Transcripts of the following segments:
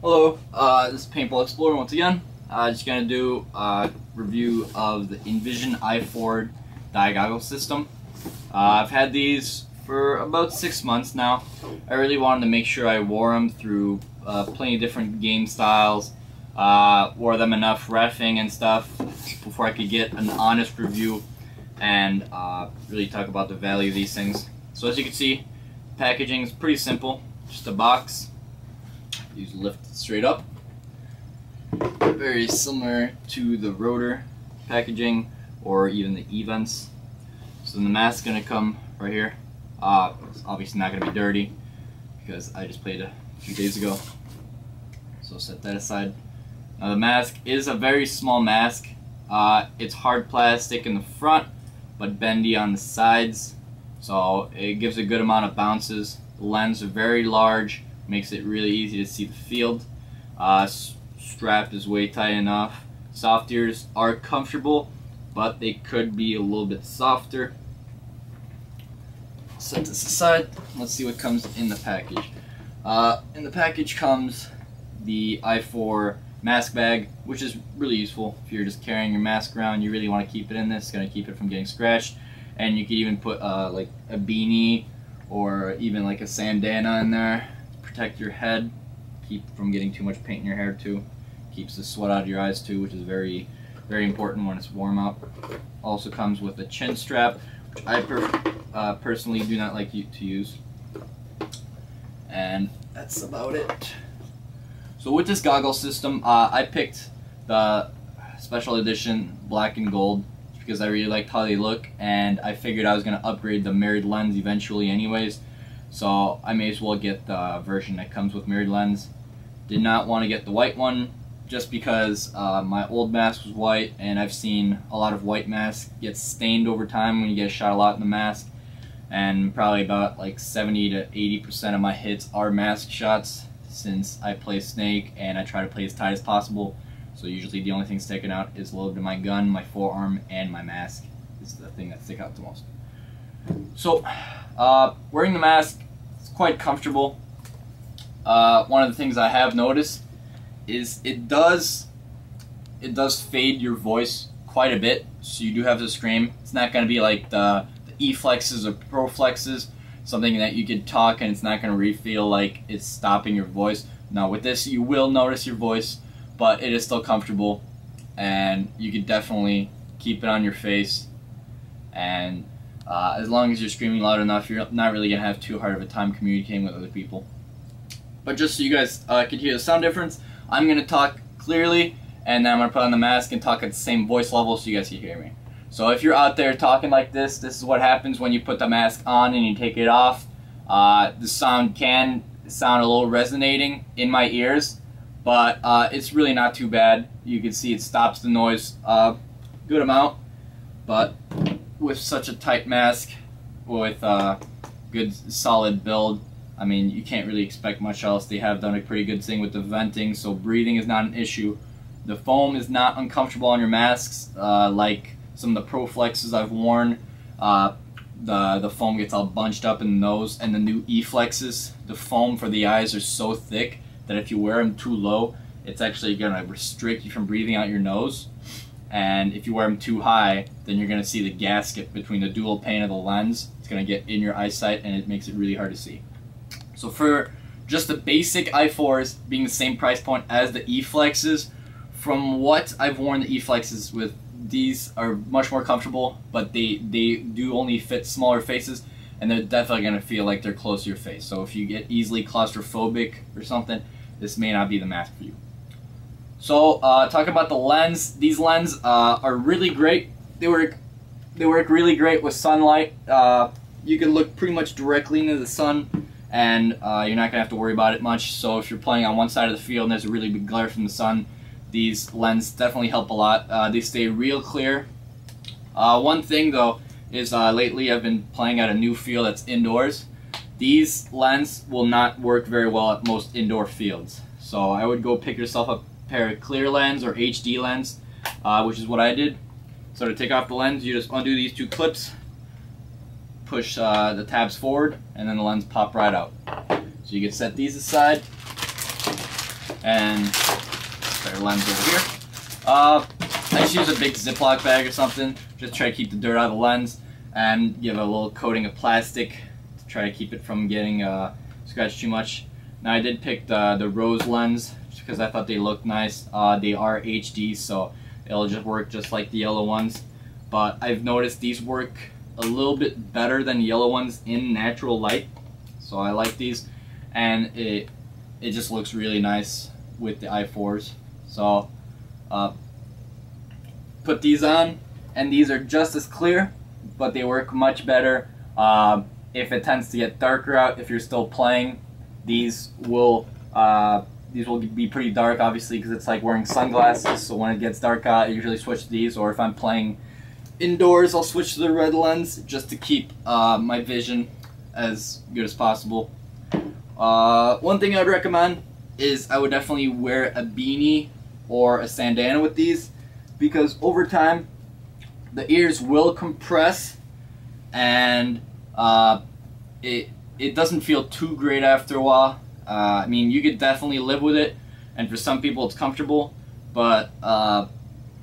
Hello, this is Paintball Explorer once again. Just gonna do a review of the Envision i4 dye goggle system. I've had these for about 6 months now. I really wanted to make sure I wore them through plenty of different game styles, wore them enough reffing and stuff before I could get an honest review and really talk about the value of these things. So as you can see, packaging is pretty simple, just a box. You lift it straight up. Very similar to the rotor packaging or even the E-vents. So the mask's gonna come right here. It's obviously not gonna be dirty because I just played a few days ago. So set that aside. Now the mask is a very small mask. It's hard plastic in the front, but bendy on the sides. So it gives a good amount of bounces. The lens are very large. Makes it really easy to see the field. Strap is way tight enough. Soft ears are comfortable, but they could be a little bit softer. Set this aside. Let's see what comes in the package. In the package comes the i4 mask bag, which is really useful if you're just carrying your mask around. You really want to keep it in this. It's going to keep it from getting scratched. And you could even put like a beanie or even like a bandana in there. Protect your head, keep from getting too much paint in your hair too. Keeps the sweat out of your eyes too, which is very, very important when it's warm out. Also comes with a chin strap, which I personally do not like to use. And that's about it. So with this goggle system, I picked the special edition black and gold because I really liked how they look, and I figured I was going to upgrade the mirrored lens eventually anyways. So I may as well get the version that comes with mirrored lens. Did not want to get the white one just because my old mask was white, and I've seen a lot of white masks get stained over time when you get shot a lot in the mask. And probably about like 70 to 80% of my hits are mask shots since I play Snake and I try to play as tight as possible. So usually the only thing sticking out is loaded to my gun, my forearm, and my mask is the thing that stick out the most. So wearing the mask is quite comfortable. One of the things I have noticed is it does fade your voice quite a bit, so you do have to scream. It's not going to be like the E-flexes or Pro flexes, something that you could talk and it's not going to really feel like it's stopping your voice. Now with this you will notice your voice, but it is still comfortable and you can definitely keep it on your face, and as long as you're screaming loud enough, you're not really going to have too hard of a time communicating with other people. But just so you guys can hear the sound difference, I'm going to talk clearly, and then I'm going to put on the mask and talk at the same voice level so you guys can hear me. So if you're out there talking like this is what happens when you put the mask on and you take it off. The sound can sound a little resonating in my ears, but it's really not too bad. You can see it stops the noise a good amount, but with such a tight mask, with a good solid build, I mean, you can't really expect much else. They have done a pretty good thing with the venting, so breathing is not an issue. The foam is not uncomfortable on your masks, like some of the Pro flexes I've worn. The foam gets all bunched up in the nose, and the new E-flexes, the foam for the eyes are so thick that if you wear them too low, it's actually going to restrict you from breathing out your nose. And if you wear them too high, then you're going to see the gasket between the dual pane of the lens. It's going to get in your eyesight, and it makes it really hard to see. So for just the basic i4s being the same price point as the E-flexes, from what I've worn the E-flexes with, these are much more comfortable, but they do only fit smaller faces, and they're definitely going to feel like they're close to your face. So if you get easily claustrophobic or something, this may not be the mask for you. So talking about the lens, these lenses are really great. They work really great with sunlight. You can look pretty much directly into the sun, and you're not going to have to worry about it much. So if you're playing on one side of the field and there's a really big glare from the sun, these lenses definitely help a lot. They stay real clear. One thing though is lately I've been playing at a new field that's indoors. These lenses will not work very well at most indoor fields. So I would go pick yourself a pair of clear lens or HD lens, which is what I did. So to take off the lens, you just undo these two clips, push the tabs forward, and then the lens pop right out. So you can set these aside. and spare lens over here. I just use a big Ziploc bag or something, just try to keep the dirt out of the lens, and give it a little coating of plastic to try to keep it from getting scratched too much. Now I did pick the rose lens just because I thought they looked nice. They are HD, so it'll just work just like the yellow ones, but I've noticed these work a little bit better than the yellow ones in natural light, so I like these, and it just looks really nice with the i4s. So put these on, and these are just as clear, but they work much better if it tends to get darker out. If you're still playing, these will be pretty dark, obviously, because it's like wearing sunglasses. So when it gets dark out, I usually switch to these, or if I'm playing indoors, I'll switch to the red lens just to keep my vision as good as possible. One thing I'd recommend is I would definitely wear a beanie or a bandana with these, because over time the ears will compress, and it doesn't feel too great after a while. I mean, you could definitely live with it, and for some people it's comfortable, but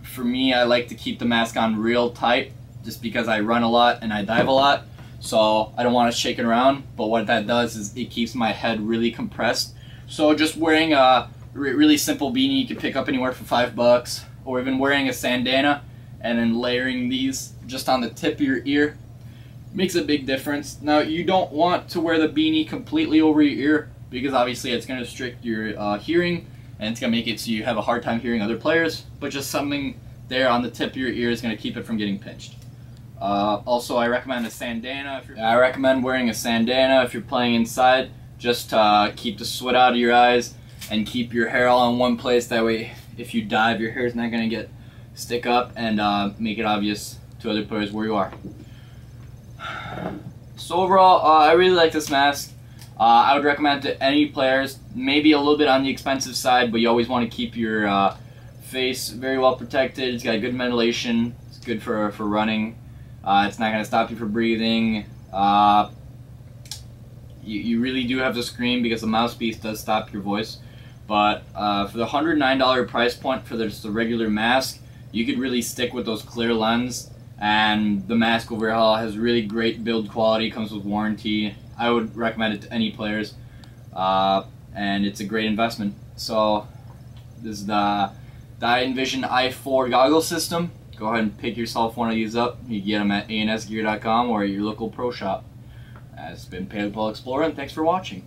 for me, I like to keep the mask on real tight just because I run a lot and I dive a lot, so I don't want to shake it around. But what that does is it keeps my head really compressed. So just wearing a really simple beanie you can pick up anywhere for $5, or even wearing a bandana and then layering these just on the tip of your ear makes a big difference. Now, you don't want to wear the beanie completely over your ear, because obviously it's going to restrict your hearing, and it's going to make it so you have a hard time hearing other players, but just something there on the tip of your ear is going to keep it from getting pinched. Also, I recommend a bandana. I recommend wearing a bandana if you're playing inside, just to keep the sweat out of your eyes and keep your hair all in one place. That way, if you dive, your hair is not going to stick up and make it obvious to other players where you are. So overall, I really like this mask. I would recommend it to any players. Maybe a little bit on the expensive side, but you always want to keep your face very well protected. It's got good ventilation. It's good for running. It's not going to stop you from breathing. You really do have to scream because the mouthpiece does stop your voice. But for the $109 price point for just the regular mask, you could really stick with those clear lens. And the mask overall has really great build quality, comes with warranty. I would recommend it to any players, and it's a great investment. So this is the Dye Envision i4 goggle system. Go ahead and pick yourself one of these up. You can get them at ansgear.com or at your local pro shop. It's been Paleopole Explorer, and thanks for watching.